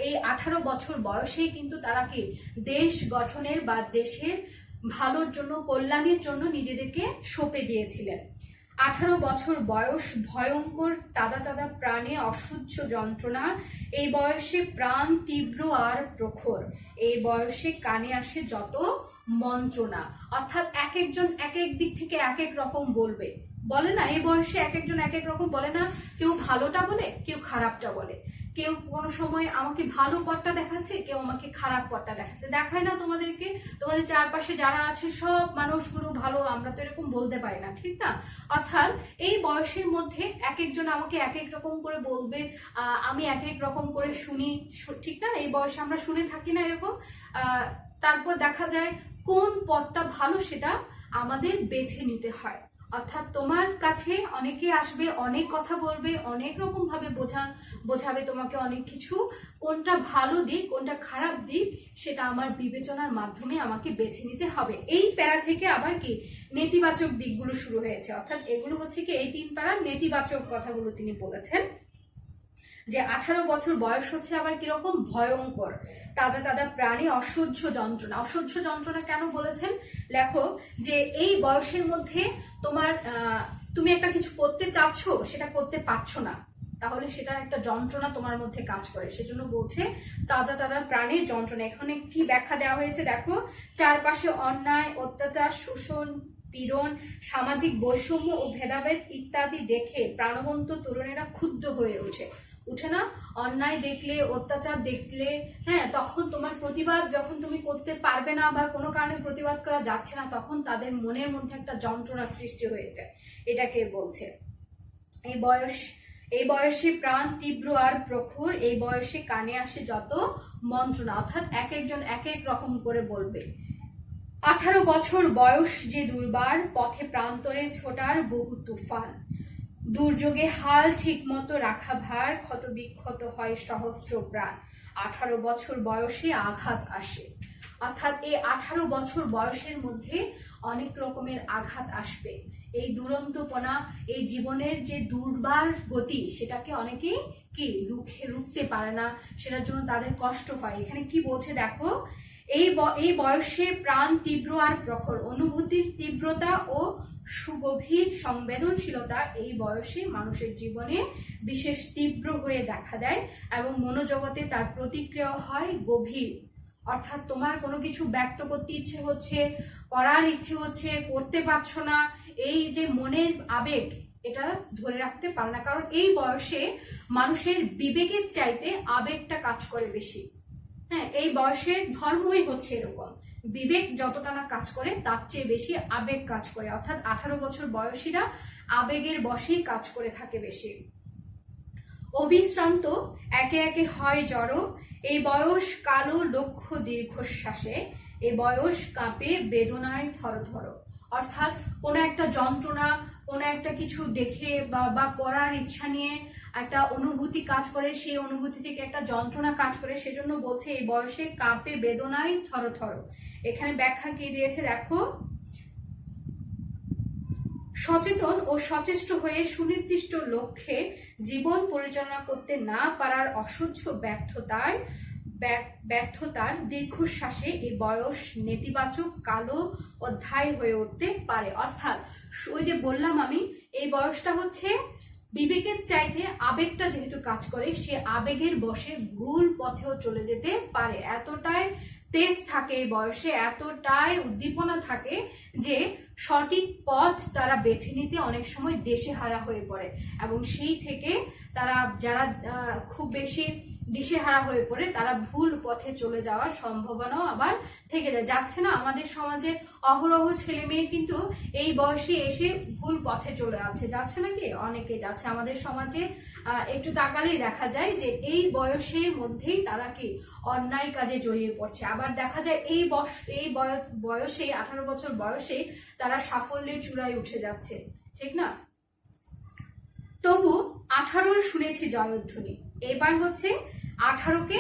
এই 18 বছর বয়সেই কিন্তু তারা কি দেশ গঠনের বা দেশের ভালোর জন্য, কল্যাণের জন্য নিজেদেরকে সঁপে দিয়েছিলেন। 18 বছর বয়স ভয়ঙ্কর তাজা প্রাণে অসহ্য যন্ত্রণা। এই বয়সে প্রাণ তীব্র আর প্রখর। এই বয়সে কানে আসে যত মন্ত্রণা। অর্থাৎ এক একজন এক এক দিক থেকে এক এক রকম বলে না, এই বয়সে এক একজন এক এক রকম বলে না। কেউ ভালোটা বলে, কেউ খারাপটা বলে। কেউ কোনো সময় আমাকে ভালো পথটা দেখাচ্ছে, কেউ আমাকে খারাপ পথটা দেখাচ্ছে। দেখায় না তোমাদেরকে, তোমাদের চারপাশে যারা আছে সব মানুষগুলো ভালো, আমরা তো এরকম বলতে পারি না, ঠিক না? অর্থাৎ এই বয়সের মধ্যে এক একজন আমাকে এক এক রকম করে বলবে, আমি এক এক রকম করে শুনি, ঠিক না? এই বয়সে আমরা শুনে থাকি না এরকম। তারপর দেখা যায় কোন পথটা ভালো সেটা আমাদের বেছে নিতে হয়। অর্থাৎ তোমার কাছে অনেকে আসবে, অনেক কথা বলবে, অনেক রকম ভাবে বোঝাবে তোমাকে অনেক কিছু। কোনটা ভালো দিক কোনটা খারাপ দিক সেটা আমার বিবেচনার মাধ্যমে আমাকে বেছে নিতে হবে। এই প্যারা থেকে আবার কি নেতিবাচক দিকগুলো শুরু হয়েছে, অর্থাৎ এগুলো হচ্ছে কি এই 3 প্যারা নেতিবাচক কথাগুলো তিনি বলেছেন। যে 18 বছর বয়স হচ্ছে আবার কিরকম ভয়ঙ্কর, তাজা তাজা প্রাণী, অসহ্য যন্ত্রণা। অসহ্য যন্ত্রণা কেন বলেছেন লেখক? যে এই বয়সের মধ্যে তোমার তুমি একটা কিছু করতে চাচ্ছ, সেটা করতে পারছো না, তাহলে সেটা একটা যন্ত্রণা তোমার মধ্যে কাজ করে, সেজন্য বলছে তাজা তাজা প্রাণীর যন্ত্রণা। এখানে কি ব্যাখ্যা দেওয়া হয়েছে দেখো, চারপাশে অন্যায়, অত্যাচার, শোষণ, পীড়ন, সামাজিক বৈষম্য ও ভেদাভেদ ইত্যাদি দেখে প্রাণবন্ত তরুণেরা ক্ষুব্ধ হয়ে উঠে না? অন্যায় দেখলে, অত্যাচার দেখলে, হ্যাঁ, তখন তোমার প্রতিবাদ যখন তুমি করতে পারবে না বা কোনো কারণে প্রতিবাদ করা যাচ্ছে না, তখন তাদের মনের মধ্যে একটা যন্ত্রণা সৃষ্টি হয়েছে। এটাকে বলছে এই বয়সে প্রাণ তীব্র আর প্রখর, এই বয়সে কানে আসে যত মন্ত্রণা। অর্থাৎ এক একজন এক এক রকম করে বলবে। 18 বছর বয়স যে দুর্বার, পথে প্রান্তরে ছোটার বহু তুফান, দুর্যোগে হাল ঠিক মতো রাখা ভার, ক্ষত বিক্ষত হয় সহস্র প্রাণ। 18 বছর বয়সে আঘাত আসে, অর্থাৎ এই 18 বছর বয়সের মধ্যে অনেক রকমের আঘাত আসবে। এই দুরন্তপনা, এই জীবনের যে দুর্বার গতি, সেটাকে অনেকেই কি রুখতে পারে না, সেটার জন্য তাদের কষ্ট হয়। এখানে কি বলছে দেখো, এই বয়সে প্রাণ তীব্র আর প্রখর, অনুভূতির তীব্রতা ও সুগভীর সংবেদনশীলতা এই বয়সে মানুষের জীবনে বিশেষ তীব্র হয়ে দেখা দেয় এবং মনোজগতে তার প্রতিক্রিয়া হয় গভীর। অর্থাৎ তোমার কোনো কিছু ব্যক্ত করতে ইচ্ছে হচ্ছে, করার ইচ্ছে হচ্ছে, করতে পারছো না, এই যে মনের আবেগ, এটা ধরে রাখতে পারে না। কারণ এই বয়সে মানুষের বিবেকের চাইতে আবেগটা কাজ করে বেশি। হ্যাঁ, এই বয়সের ধর্মই হচ্ছে এরকম, বিবেক যতটা না কাজ করে তার চেয়ে বেশি আবেগ কাজ করে। অর্থাৎ 18 বছর বয়সীরা আবেগের বশেই কাজ করে থাকে বেশি। অবিশ্রান্ত একে একে হয় জড়ো, এই বয়স কালো লক্ষ্য দীর্ঘশ্বাসে, এই বয়স কাঁপে বেদনায় থরথর। অর্থাৎ কোনো একটা যন্ত্রণা, কোনো একটা কিছু দেখে বা করার ইচ্ছা নিয়ে একটা অনুভূতি কাজ করে, সেই অনুভূতি থেকে একটা যন্ত্রণা কাজ করে, সেজন্য বলছে এই বয়সে কাঁপে বেদনায় থরথর। এখানে ব্যাখ্যা কি দিয়েছে দেখো, সচেতন ও সচেষ্ট হয়ে সুনির্দিষ্ট লক্ষ্যে জীবন পরিচালনা করতে না পারার অসহ্য ব্যর্থতার দীর্ঘশ্বাসে এই বয়স নেতিবাচক কালো অধ্যায় হয়ে উঠতে পারে। অর্থাৎ ওই যে বললাম আমি, এই বয়সটা হচ্ছে বিবেকের চাইতে আবেগটা যেহেতু কাজ করে, সে আবেগের বশে ভুল পথেও চলে যেতে পারে। এতটাই তেজ থাকে এই বয়সে, এতটাই উদ্দীপনা থাকে যে সঠিক পথ তারা বেছে নিতে অনেক সময় দিশেহারা হয়ে পড়ে, এবং সেই থেকে তারা যারা খুব বেশি দিশেহারা হয়ে পড়ে, তারা ভুল পথে চলে যাওয়ার সম্ভাবনাও আবার থেকে যায়। যাচ্ছে না আমাদের সমাজে অহরহ ছেলে মেয়ে কিন্তু এই বয়সে এসে ভুল পথে চলে যাচ্ছে নাকি? অনেকে যাচ্ছে আমাদের সমাজে। একটু তাকালেই দেখা যায় যে এই বয়সের মধ্যেই তারা কি অন্যায় কাজে জড়িয়ে পড়ছে। আবার দেখা যায় এই বয়সে 18 বছর বয়সে তারা সাফল্যের চূড়ায় উঠে যাচ্ছে, ঠিক না? তবু 18 শুনেছি জয়ধ্বনি। এবার হচ্ছে 18কে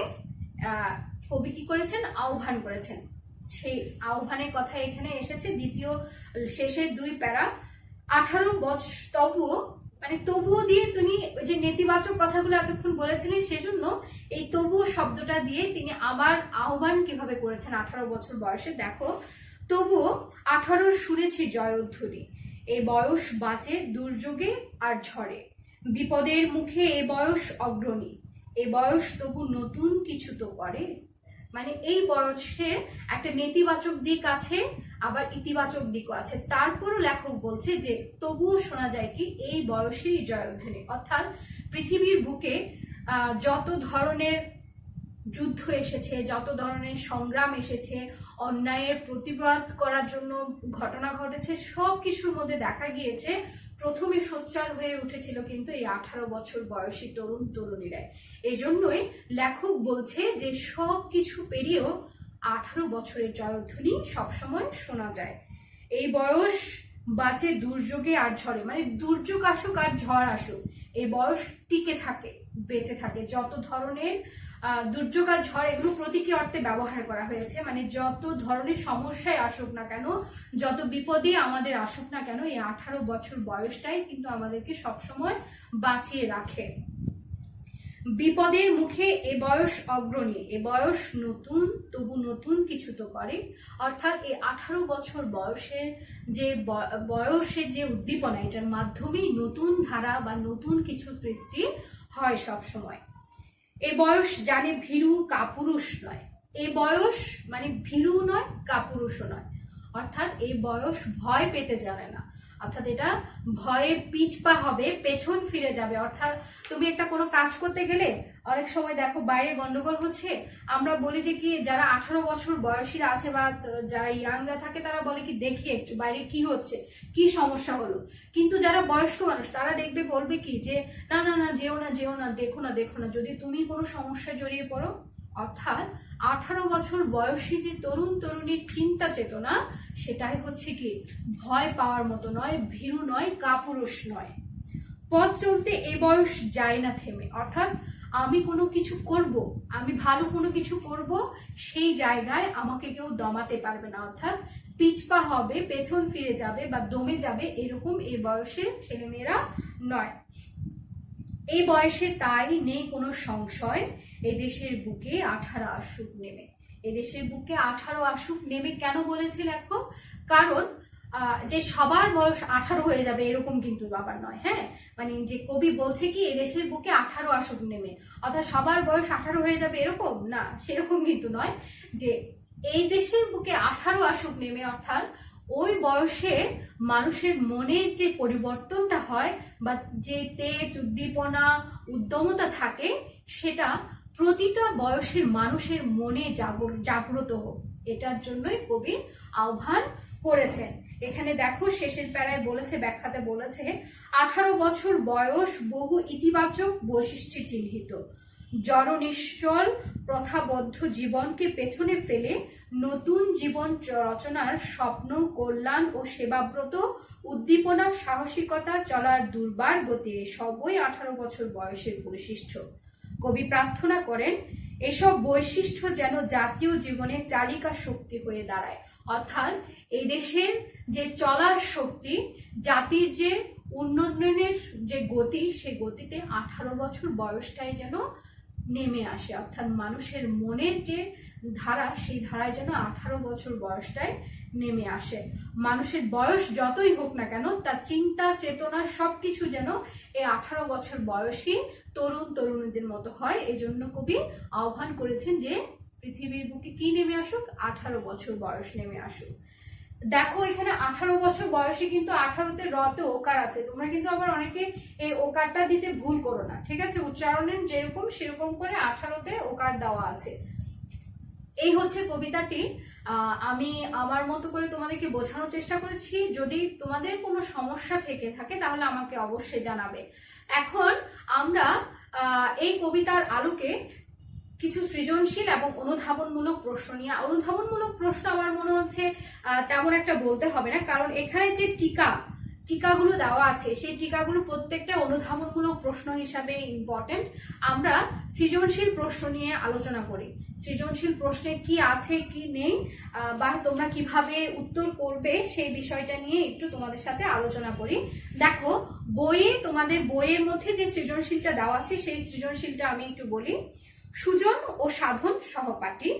কবি কি করেছেন? আহ্বান করেছেন। সেই আহ্বানের কথা এখানে এসেছে দ্বিতীয় শেষের 2 প্যারা। 18 বছর তবুও দিয়ে তুমি ওই যে নেতিবাচক কথাগুলো এতক্ষণ বলেছিলেন, সেজন্য এই তবুও শব্দটা দিয়ে তিনি আবার আহ্বান কিভাবে করেছেন 18 বছর বয়সে দেখো, তবুও 18 শুনেছি জয়ধ্বনি, এই বয়স বাঁচে দুর্যোগে আর ঝড়ে, বিপদের মুখে এ বয়স অগ্রণী, এই বয়স তবু নতুন কিছু তো করে। মানে এই বয়সের একটা নেতিবাচক দিক আছে, আবার ইতিবাচক দিকও আছে। তারপরও লেখক বলছে যে তবুও শোনা যায় কি এই বয়সেরই জয়ধ্বনি। অর্থাৎ পৃথিবীর বুকে যত ধরনের যুদ্ধ এসেছে, যত ধরনের সংগ্রাম এসেছে, অন্যায়ের প্রতিবাদ করার জন্য ঘটনা ঘটেছে, সব কিছুর মধ্যে দেখা গিয়েছে প্রথমে সোচ্চার হয়ে উঠেছিল কিন্তু এই 18 বছর বয়সী তরুণ তরুণীরাই। এই জন্যই লেখক বলছে যে সব কিছু পেরিয়েও 18 বছরের জয়ধ্বনি সবসময় শোনা যায়। এই বয়স বাঁচে দুর্যোগে আর ঝড়ে, মানে দুর্যোগ আসুক আর ঝড় আসুক এই বয়স টিকে থাকে, বেঁচে থাকে। যত ধরনের দুর্যোগ আর ঝড় এগুলো প্রতীকী অর্থে ব্যবহার করা হয়েছে, মানে যত ধরনের সমস্যায় আসুক না কেন, যত বিপদে আমাদের আসুক না কেন, এই 18 বছর বয়সটাই কিন্তু আমাদেরকে সবসময় বাঁচিয়ে রাখে। বিপদের মুখে এ বয়স অগ্রণী, এ বয়স নতুন, তবু নতুন কিছু তো করে। অর্থাৎ এই 18 বছর বয়সের যে উদ্দীপনা, এটার মাধ্যমেই নতুন ধারা বা নতুন কিছু সৃষ্টি হয় সব সময়। এ বয়স জানে ভীরু কাপুরুষ নয়, এই বয়স মানে ভীরু নয় কাপুরুষও নয়, অর্থাৎ এই বয়স ভয় পেতে জানে না, অর্থাৎ এটা ভয়ে পিছপা হবে, পেছন ফিরে যাবে। অর্থাৎ তুমি একটা কোনো কাজ করতে গেলে অনেক সময় দেখো বাইরে গন্ডগোল হচ্ছে, আমরা বলি যে কি যারা 18 বছর বয়সীরা আছে বা যারা ইয়াংরা থাকে তারা বলে কি দেখি একটু বাইরে কি হচ্ছে, কি সমস্যা হলো। কিন্তু যারা বয়স্ক মানুষ তারা দেখবে বলবে কি যে না না না যেও না যেও না, দেখো না দেখো না, যদি তুমি কোনো সমস্যায় জড়িয়ে পড়ো। অর্থাৎ 18 বছর বয়সী যে তরুণ তরুণীর চিন্তা চেতনা, সেটাই হচ্ছে কি ভয় পাওয়ার মতো নয়, ভীরু নয়, কাপুরুষ নয়। পথ চলতে এ বয়স যায় না থেমে, অর্থাৎ আমি কোনো কিছু করব, আমি ভালো কোনো কিছু করব, সেই জায়গায় আমাকে কেউ দমাতে পারবে না। অর্থাৎ পিছপা হবে, পেছন ফিরে যাবে বা দমে যাবে, এরকম এই বয়সের ছেলেমেয়েরা নয়। এই বয়সে তাই নেই কোনো সংশয়, এদেশের বুকে 18 আসুক নেমে। এদেশের বুকে 18 আসুক নেমে কেন বলেছে দেখো, কারণ যে সবার বয়স 18 হয়ে যাবে এরকম কিন্তু ব্যাপার নয়। হ্যাঁ, মানে যে কবি বলছে কি এদেশের বুকে 18 আসুক নেমে, অর্থাৎ সবার বয়স 18 হয়ে যাবে এরকম না, সেরকম কিন্তু নয়। যে এই দেশের বুকে 18 আসুক নেমে, অর্থাৎ ওই বয়সে মানুষের মনের যে পরিবর্তনটা হয় বা যে তেজ উদ্দীপনা উদ্যমতা থাকে, সেটা প্রতিটা বয়সের মানুষের মনে জাগ্রত হোক, এটার জন্যই কবি আহ্বান করেছেন। এখানে দেখো শেষের প্যারায় বলেছে, ব্যাখ্যাতে বলেছে 18 বছর বয়স বহু ইতিবাচক বৈশিষ্ট্যে চিহ্নিত, জড় নিশ্চল প্রথাবদ্ধ জীবনকে পেছনে ফেলে নতুন জীবন রচনার স্বপ্ন, কল্যাণ ও সেবাব্রত উদ্দীপনা, সাহসিকতা, চলার দুর্বার গতি, সবই 18 বছর বয়সের বৈশিষ্ট্য। কবি প্রার্থনা করেন এসব বৈশিষ্ট্য যেন জাতীয় জীবনে চালিকা শক্তি হয়ে দাঁড়ায়। অর্থাৎ এই দেশের যে চলার শক্তি, জাতির যে উন্নয়নের যে গতি, সেই গতিতে 18 বছর বয়সটাই যেন নেমে আসে। অর্থাৎ মানুষের মনের যে ধারা, সেই ধারায় যেন 18 বছর বয়সটাই নেমে আসে। মানুষের বয়স যতই হোক না কেন, তার চিন্তা চেতনা সবকিছু যেন এই 18 বছর বয়সী তরুণ তরুণীদের মতো হয়। এই জন্য কবি আহ্বান করেছেন যে পৃথিবীর বুকে কি নেমে আসুক, 18 বছর বয়স নেমে আসুক। দেখো এখানে 18 বছর বয়সে কিন্তু 18তে রতে ওকার আছে, তোমরা কিন্তু আবার অনেকে এই ওকারটা দিতে ভুল করো না, ঠিক আছে? উচ্চারণের যেরকম সেরকম করে 18তে ওকার দেওয়া আছে। এই হচ্ছে কবিতাটি। আমি আমার মতো করে তোমাদেরকে বোঝানোর চেষ্টা করেছি। যদি তোমাদের কোনো সমস্যা থেকে থাকে তাহলে আমাকে অবশ্যই জানাবে। এখন আমরা এই কবিতার আলোকে কিছু সৃজনশীল এবং অনুধাবনমূলক প্রশ্ন নিয়ে, অনুধাবনমূলক প্রশ্ন আমার মনে হচ্ছে তেমন একটা বলতে হবে না, কারণ এখানে যে টিকাগুলো দেওয়া আছে সেই টিকাগুলো প্রত্যেকটা অনুধাবনমূলক প্রশ্ন হিসাবে ইম্পর্টেন্ট। আমরা সৃজনশীল প্রশ্ন নিয়ে আলোচনা করি, সৃজনশীল প্রশ্নে কি আছে কি নেই বা তোমরা কিভাবে উত্তর করবে সেই বিষয়টা নিয়ে একটু তোমাদের সাথে আলোচনা করি। দেখো তোমাদের বইয়ের মধ্যে যে সৃজনশীলটা দেওয়া আছে সেই সৃজনশীলটা আমি একটু বলি। সুজন ও সাধন সহপাঠী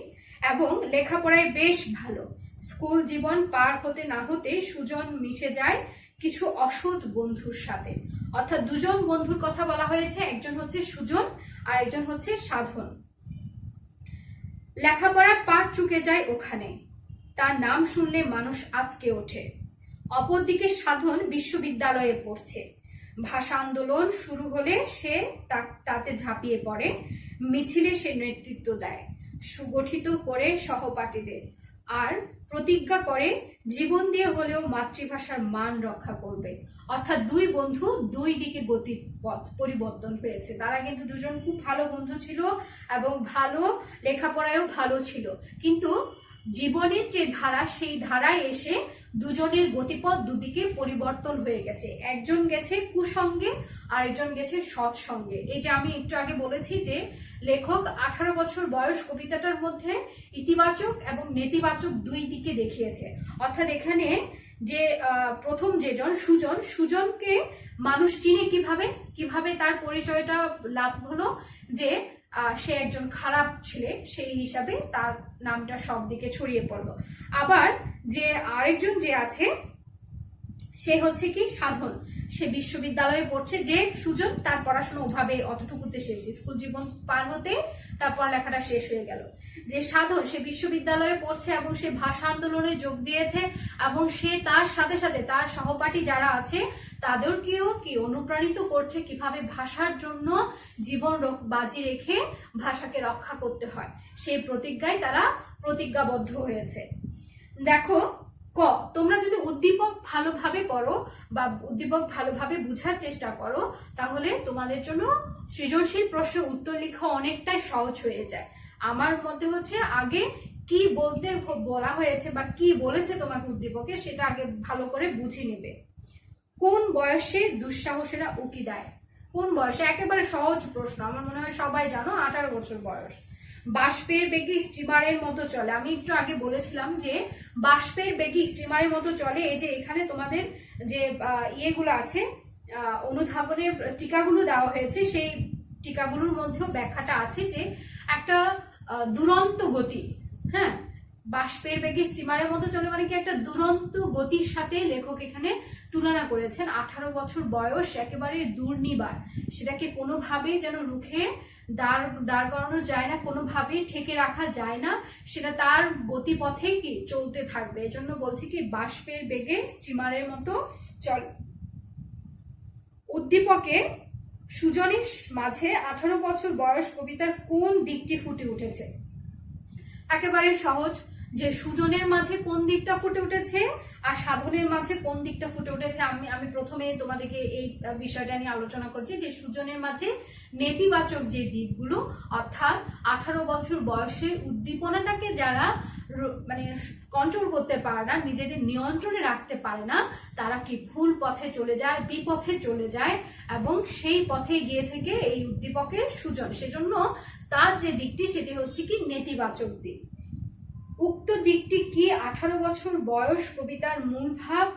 এবং লেখাপড়ায় বেশ ভালো, স্কুল জীবন পার হতে না হতে সুজন মিশে যায় কিছু অসৎ বন্ধুর সাথে। অর্থাৎ দুজন বন্ধুর কথা বলা হয়েছে, একজন হচ্ছে সুজন আর একজন হচ্ছে সাধন। লেখাপড়ার পাঠ চুকে যায় ওখানে, তার নাম শুনলে মানুষ আঁতকে ওঠে। অপরদিকে সাধন বিশ্ববিদ্যালয়ে পড়ছে, ভাষা আন্দোলন শুরু হলে সে তাতে ঝাঁপিয়ে পড়ে, মিছিলে সে নেতৃত্ব দেয়, সুগঠিত করে সহপাঠীদের, আর প্রতিজ্ঞা করে জীবন দিয়ে হলেও মাতৃভাষার মান রক্ষা করবে। অর্থাৎ দুই বন্ধু দুই দিকে গতির পথ পরিবর্তন হয়েছে। তারা কিন্তু দুজন খুব ভালো বন্ধু ছিল এবং ভালো লেখাপড়ায়ও ভালো ছিল, কিন্তু জীবনের যে ধারা, সেই ধারায় এসে দুজনের গতিপথ দুদিকে পরিবর্তন হয়ে গেছে। একজন গেছে কুসঙ্গে, আরেকজন গেছে সৎসঙ্গে। এই যে আমি একটু আগে বলেছি যে লেখক 18 বছর বয়স কবিতাটার মধ্যে ইতিবাচক এবং নেতিবাচক দুই দিকে দেখিয়েছে। অর্থাৎ এখানে যে প্রথম যেজন সুজনকে মানুষ চিনে কিভাবে তার পরিচয়টা লাভ হলো, যে সে একজন খারাপ ছেলে, সেই হিসাবে তার নামটা সব দিকে ছড়িয়ে পড়লো। আবার যে আরেকজন যে আছে সে হচ্ছে কি সাধন, সে বিশ্ববিদ্যালয়ে পড়ছে। যে সুজন, তার পড়াশোনা ওভাবে অতটুকুতে শেষ, স্কুল জীবন পার হতে তার পড়ালেখাটা শেষ হয়ে গেল। যে সাধন, সে বিশ্ববিদ্যালয়ে পড়ছে এবং সে ভাষা আন্দোলনে যোগ দিয়েছে এবং সে তার সাথে সাথে তার সহপাঠী যারা আছে তাদেরকেও কি অনুপ্রাণিত করছে কিভাবে ভাষার জন্য জীবন বাজি রেখে ভাষাকে রক্ষা করতে হয়। সেই প্রতিজ্ঞায় তারা প্রতিজ্ঞাবদ্ধ হয়েছে। দেখো ক, তোমরা যদি উদ্দীপক ভালোভাবে পড়ো বা উদ্দীপক ভালোভাবে বুঝার চেষ্টা করো, তাহলে তোমাদের জন্য সৃজনশীল প্রশ্নের উত্তর লেখা অনেকটাই সহজ হয়ে যায়। আমার মতে হচ্ছে আগে কি বলা হয়েছে বা কি বলেছে তোমাকে উদ্দীপকে, সেটা আগে ভালো করে বুঝে নেবে। কোন বয়সে দুঃসাহসীরা উকি দেয়? কোন বয়সে? একেবারে সহজ প্রশ্ন, আমার মনে হয় সবাই জানো, 18 বছর বয়স। বাষ্পের বেগে স্টিমারের মতো চলে। আমি একটু আগে বলেছিলাম যে বাষ্পের বেগে স্টিমারের মতো চলে। এই যে এখানে তোমাদের যে ইয়েগুলো আছে, অনুধাবনের টিকাগুলো দেওয়া হয়েছে, সেই টিকাগুলোর মধ্যেও ব্যাখ্যাটা আছে যে একটা দুরন্ত গতি, হ্যাঁ, বাষ্পের বেগে স্টিমারের মতো চলে মানে কি একটা দুরন্ত গতির সাথে লেখক এখানে তুলনা করেছেন। 18 বছর বয়স একেবারে দুর্নিবার, সেটাকে কোনোভাবেই যেন রুখে দাঁড় করানো যায় না, কোনোভাবেই ঠেকে রাখা যায় না, সেটা তার গতিপথে কি চলতে থাকবে। এজন্য বলছি কি বাষ্পের বেগে স্টিমারের মতো চল। উদ্দীপকে সুজনের মাঝে 18 বছর বয়স কবিতার কোন দিকটি ফুটে উঠেছে? একেবারে সহজ, যে সুজনের মাঝে কোন দিকটা ফুটে উঠেছে আর সাধনের মাঝে কোন দিকটা ফুটে উঠেছে। আমি প্রথমে তোমাদেরকে এই বিষয়টা নিয়ে আলোচনা করছি যে সুজনের মাঝে নেতিবাচক যে দিকগুলো, অর্থাৎ 18 বছর বয়সের উদ্দীপনাটাকে যারা মানে কন্ট্রোল করতে পারে না, নিজেদের নিয়ন্ত্রণে রাখতে পারে না, তারা কি ভুল পথে চলে যায়, বিপথে চলে যায়, এবং সেই পথে গিয়েছে কি এই উদ্দীপকের সুজন। সেজন্য তার যে দিকটি সেটি হচ্ছে কি নেতিবাচক দিক। উক্ত দিকটি কি 18 বছর বয়স কবিতার মূল ভাব?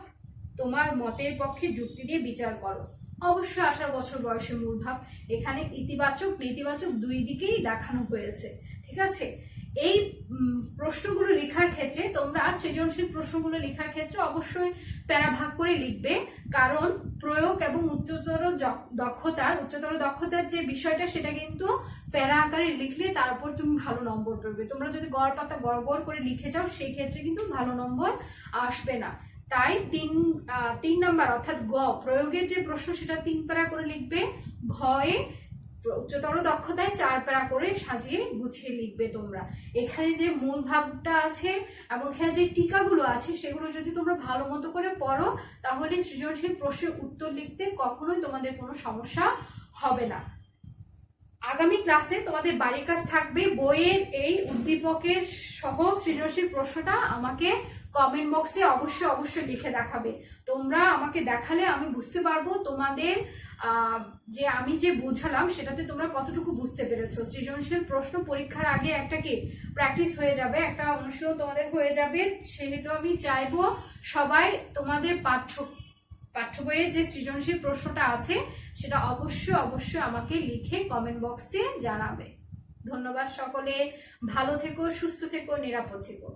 তোমার মতের পক্ষে যুক্তি দিয়ে বিচার করো। অবশ্যই 18 বছর বয়সের মূল ভাব। এখানে ইতিবাচক নেতিবাচক দুই দিকেই দেখানো হয়েছে, ঠিক আছে। এই প্রশ্নগুলো লেখার ক্ষেত্রে তোমরা সৃজনশীল প্রশ্নগুলো লেখার ক্ষেত্রে অবশ্যই প্যারা ভাগ করে লিখবে, কারণ প্রয়োগ এবং উচ্চতর দক্ষতার যে বিষয়টা সেটা কিন্তু প্যারা আকারে লিখলে তারপর তুমি ভালো নম্বর পাবে। তোমরা যদি গড় পাতা গড় করে লিখে যাও সেই ক্ষেত্রে কিন্তু ভালো নম্বর আসবে না। তাই তিন নাম্বার অর্থাৎ গ, প্রয়োগের যে প্রশ্ন সেটা 3 প্যারা করে লিখবে। ঘয়ে উচ্চতর দক্ষতায় 4 প্যারা করে সাজিয়ে গুছিয়ে লিখবে তোমরা। এখানে যে মূল ভাবটা আছে এবং এখানে যে টিকাগুলো আছে সেগুলো যদি তোমরা ভালো মতো করে পড়ো, তাহলে সৃজনশীল প্রশ্নের উত্তর লিখতে কখনোই তোমাদের কোনো সমস্যা হবে না। আগামী ক্লাসে তোমাদের বাড়ির কাজ থাকবে বইয়ের এই উদ্দীপকের সহ সৃজনশীল প্রশ্নটা আমাকে কমেন্ট বক্সে অবশ্যই লিখে দেখাবে। তোমরা আমাকে দেখালে আমি বুঝতে পারবো তোমাদের যে আমি যে বুঝালাম সেটাতে তোমরা কতটুকু বুঝতে পেরেছো। সৃজনশীল প্রশ্ন পরীক্ষার আগে একটা কি প্র্যাকটিস হয়ে যাবে, একটা অনুশীলন তোমাদের হয়ে যাবে। সেহেতু আমি চাইবো সবাই তোমাদের পাঠ্য বইয়ে যে সৃজনশীল প্রশ্নটা আছে সেটা অবশ্যই আমাকে লিখে কমেন্ট বক্সে জানাবে। ধন্যবাদ সকলে, ভালো থেকো, সুস্থ থেকো, নিরাপদ থেকো।